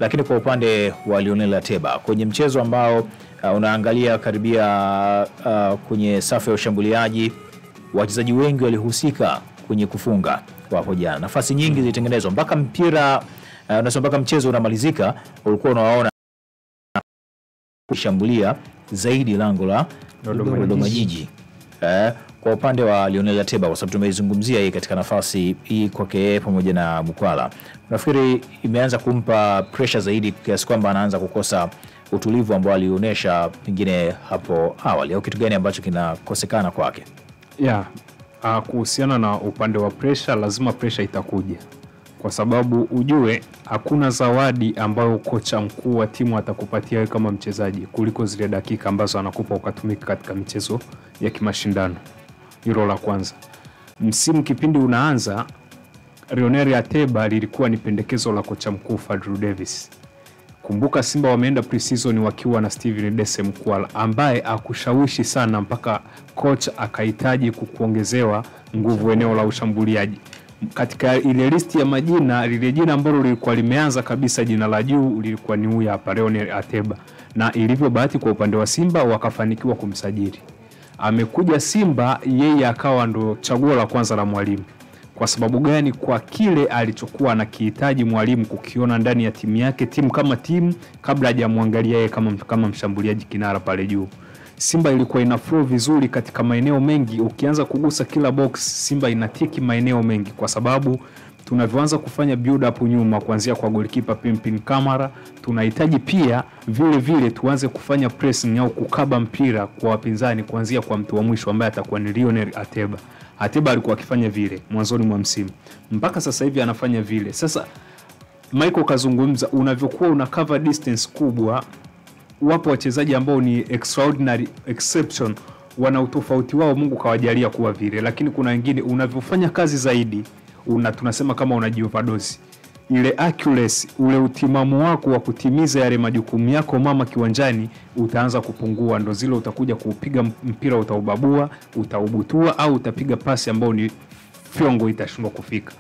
Lakini kwa upande wa Lionel Ateba kwenye mchezo ambao unaangalia karibia kwenye safu ya ushambuliaji, wachezaji wengi walihusika kwenye kufunga wapo jana. Nafasi nyingi zilitengenezwa mpaka mpira unasema mpaka mchezo unamalizika ulikuwa unawaona kushambulia zaidi lango la Dodoma Jiji. Kwa upande wa Lionel Ateba, kwa sababu tumeizungumzia hii katika nafasi hii kwake pamoja na Mukwala, nafikiri imeanza kumpa pressure zaidi kiasi kwamba anaanza kukosa utulivu ambao alionyesha pengine hapo awali, au kitu gani ambacho kinakosekana kwake? Kuhusiana na upande wa pressure, lazima pressure itakuja, kwa sababu ujue hakuna zawadi ambayo kocha mkuu wa timu atakupatia wewe kama mchezaji kuliko zile dakika ambazo anakupa ukatumika katika michezo ya kimashindano. Hilo la kwanza. Msimu kipindi unaanza, Lionel Ateba lilikuwa ni pendekezo la kocha mkuu Fadlu Davis. Kumbuka Simba wameenda pre-season wakiwa na Steven Dese Mukwala ambaye akushawishi sana mpaka coach akahitaji kukuongezewa nguvu eneo la ushambuliaji. Katika ile listi ya majina, lile jina ambalo lilikuwa limeanza kabisa, jina la juu lilikuwa ni huyu hapa Lionel Ateba, na ilivyo bahati kwa upande wa Simba wakafanikiwa kumsajili. Amekuja Simba, yeye akawa ndo chaguo la kwanza la mwalimu. Kwa sababu gani? Kwa kile alichokuwa anakihitaji mwalimu kukiona ndani ya timu yake, timu kama timu, kabla hajamwangalia yeye kama mshambuliaji kinara pale juu. Simba ilikuwa ina flow vizuri katika maeneo mengi, ukianza kugusa kila box Simba inatiki maeneo mengi, kwa sababu tunavyoanza kufanya build up nyuma kuanzia kwa goalkeeper Pimpin Kamara, tunahitaji pia vile vile tuanze kufanya pressing au kukaba mpira kwa wapinzani kuanzia kwa mtu wa mwisho ambaye atakuwa ni Lionel Ateba. Ateba alikuwa akifanya vile mwanzoni mwa msimu, mpaka sasa hivi anafanya vile. Sasa Michael kazungumza, unavyokuwa una cover distance kubwa, wapo wachezaji ambao ni extraordinary exception, wana utofauti wao, Mungu kawajalia kuwa vile, lakini kuna wengine unavyofanya kazi zaidi tunasema kama unajioverdose, ile accuracy, ule utimamu wako wa kutimiza yale majukumu yako mama kiwanjani utaanza kupungua. Ndo zile utakuja kupiga mpira utaubabua, utaubutua, au utapiga pasi ambao ni fiongo itashindwa kufika.